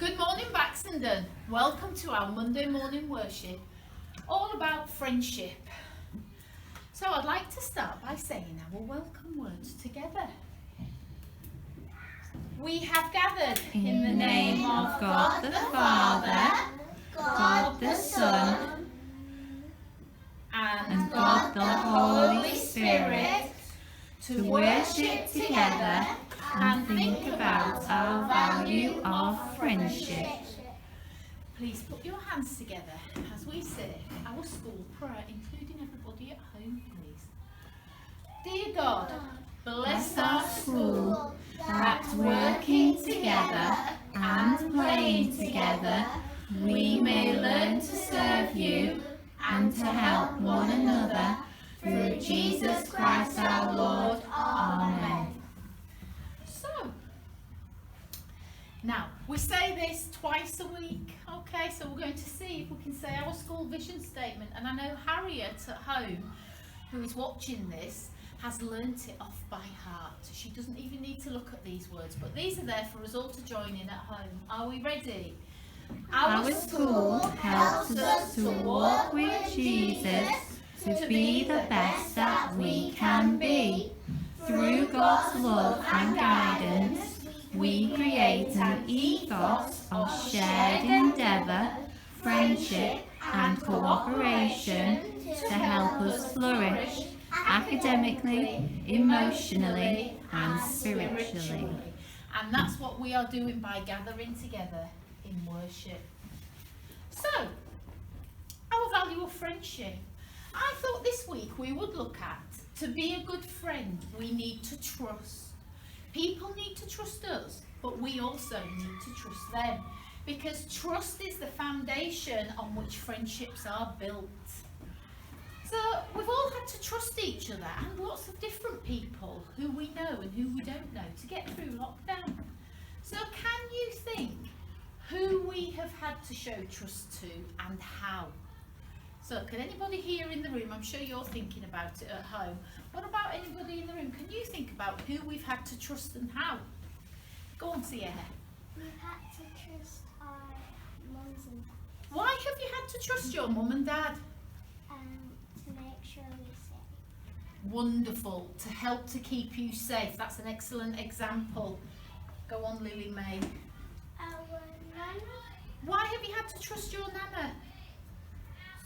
Good morning, Baxenden. Welcome to our Monday morning worship, all about friendship. So I'd like to start by saying our welcome words together. We have gathered in the name of God the Father, God the Son, and God the Holy Spirit to worship together and think about our value of friendship. Please put your hands together as we say our school prayer, including everybody at home, please. Dear God, bless our school, that working together and playing together, we may learn to serve you and to help one another through Jesus Christ our Lord. Amen. Now, we say this twice a week, okay, so we're going to see if we can say our school vision statement. And I know Harriet at home, who is watching this, has learnt it off by heart. She doesn't even need to look at these words, but these are there for us all to join in at home. Are we ready? Our school helps us to walk with Jesus, to be the best that we can be. Through God's love and guidance, we create an ethos of shared endeavour, friendship and cooperation to help us flourish academically, emotionally and spiritually. And that's what we are doing by gathering together in worship. So, our value of friendship. I thought this week we would look at, to be a good friend, we need to trust. People need to trust us, but we also need to trust them, because trust is the foundation on which friendships are built. So we've all had to trust each other and lots of different people who we know and who we don't know to get through lockdown. So can you think who we have had to show trust to and how? So can anybody here in the room, I'm sure you're thinking about it at home, what about anybody in the room? Can you think about who we've had to trust and how? Go on, Sierra. We've had to trust our mums and dads. Why have you had to trust your mum and dad? To make sure we're safe. Wonderful, to help to keep you safe. That's an excellent example. Go on, Lily May. Our nana, Why have you had to trust your nana?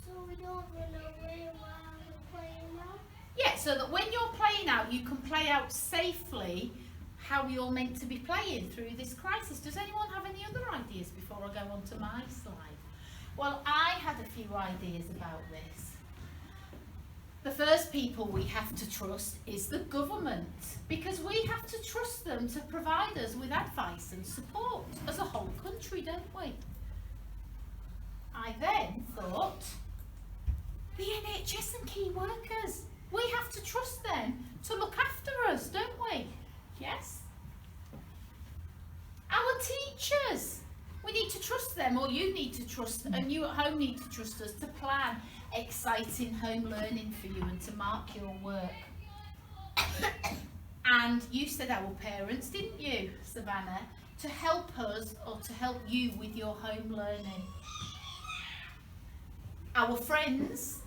so we don't run away while we're playing out. Yeah, so that when you're playing out, you can play out safely how you're meant to be playing through this crisis. Does anyone have any other ideas before I go on to my slide? Well, I had a few ideas about this. The first people we have to trust is the government, because we have to trust them to provide us with advice and support as a whole country, don't we? I then thought, the NHS and key workers. We have to trust them to look after us, don't we? Yes? Our teachers. We need to trust them, or you need to trust, and you at home need to trust us to plan exciting home learning for you and to mark your work. And you said our parents, didn't you, Savannah, to help us or to help you with your home learning. Our friends.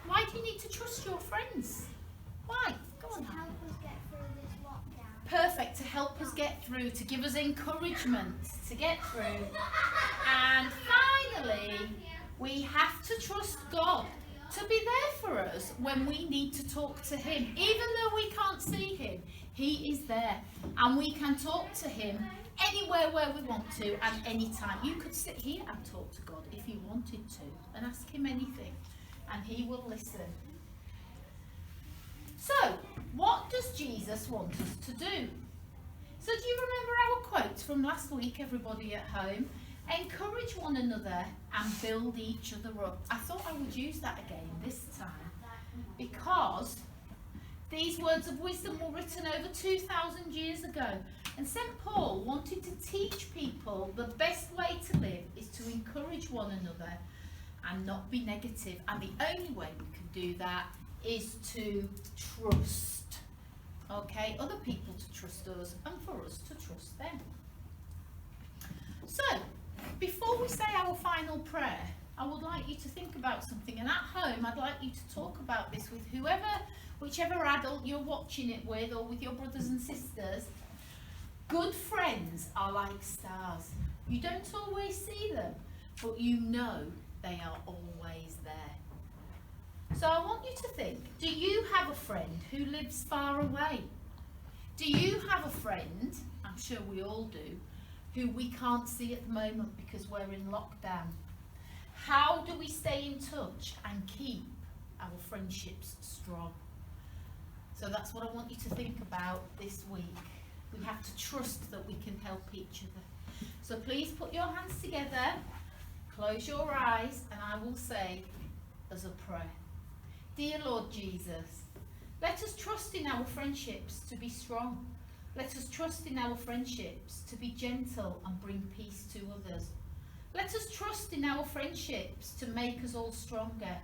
Why do you need to trust your friends? Why? Go on. To help us get through this lockdown. Perfect, to help us get through, to give us encouragement to get through. And finally, we have to trust God to be there for us when we need to talk to Him. Even though we can't see Him, He is there. And we can talk to Him anywhere where we want to and anytime. You could sit here and talk to God if you wanted to and ask Him anything, and He will listen. So, what does Jesus want us to do? So do you remember our quotes from last week, everybody at home? Encourage one another and build each other up. I thought I would use that again this time, because these words of wisdom were written over 2,000 years ago. And St. Paul wanted to teach people the best way to live is to encourage one another and not be negative. And the only way we can do that is to trust, okay, other people to trust us and for us to trust them. So we say our final prayer, I would like you to think about something, and at home I'd like you to talk about this with whichever adult you're watching it with, or with your brothers and sisters. Good friends are like stars. You don't always see them, but you know they are always there. So I want you to think, do you have a friend who lives far away? Do you have a friend, I'm sure we all do, who we can't see at the moment because we're in lockdown? How do we stay in touch and keep our friendships strong? So that's what I want you to think about this week. We have to trust that we can help each other. So please put your hands together, close your eyes, and I will say as a prayer. Dear Lord Jesus, let us trust in our friendships to be strong. Let us trust in our friendships to be gentle and bring peace to others. Let us trust in our friendships to make us all stronger.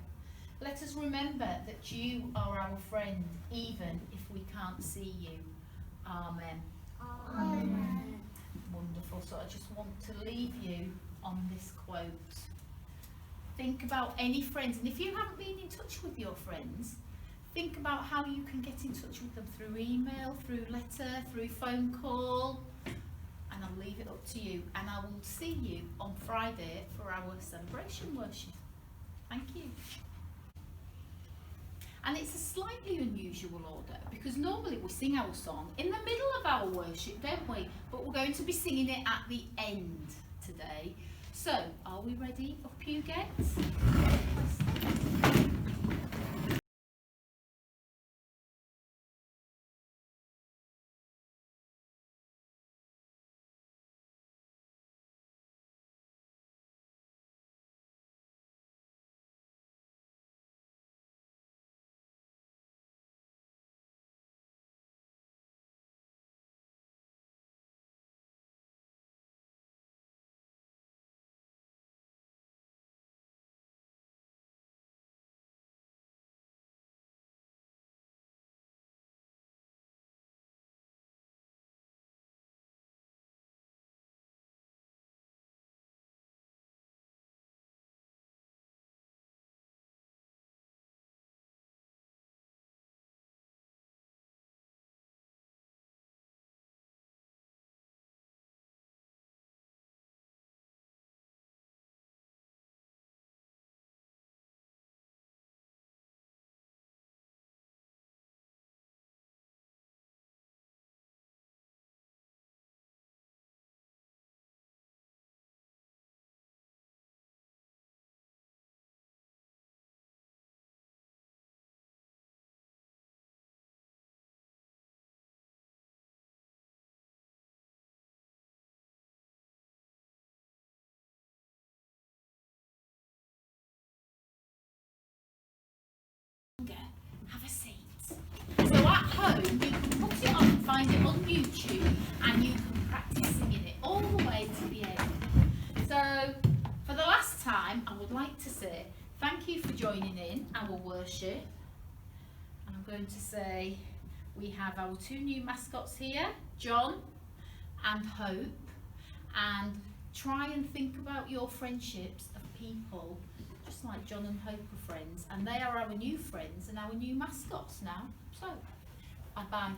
Let us remember that you are our friend, even if we can't see you. Amen. Amen. Wonderful. So I just want to leave you on this quote. Think about any friends, and if you haven't been in touch with your friends, think about how you can get in touch with them through email, through letter, through phone call, and I'll leave it up to you. And I will see you on Friday for our celebration worship. Thank you. And it's a slightly unusual order because normally we sing our song in the middle of our worship, don't we? But we're going to be singing it at the end today. So, are we ready up you get? Have a seat. So at home you can put it on, find it on YouTube, and you can practice singing it all the way to the end. So for the last time I would like to say thank you for joining in our worship. And I'm going to say we have our two new mascots here, John and Hope, and try and think about your friendships of people just like John and Hope are friends, and they are our new friends and our new mascots now. So, bye-bye.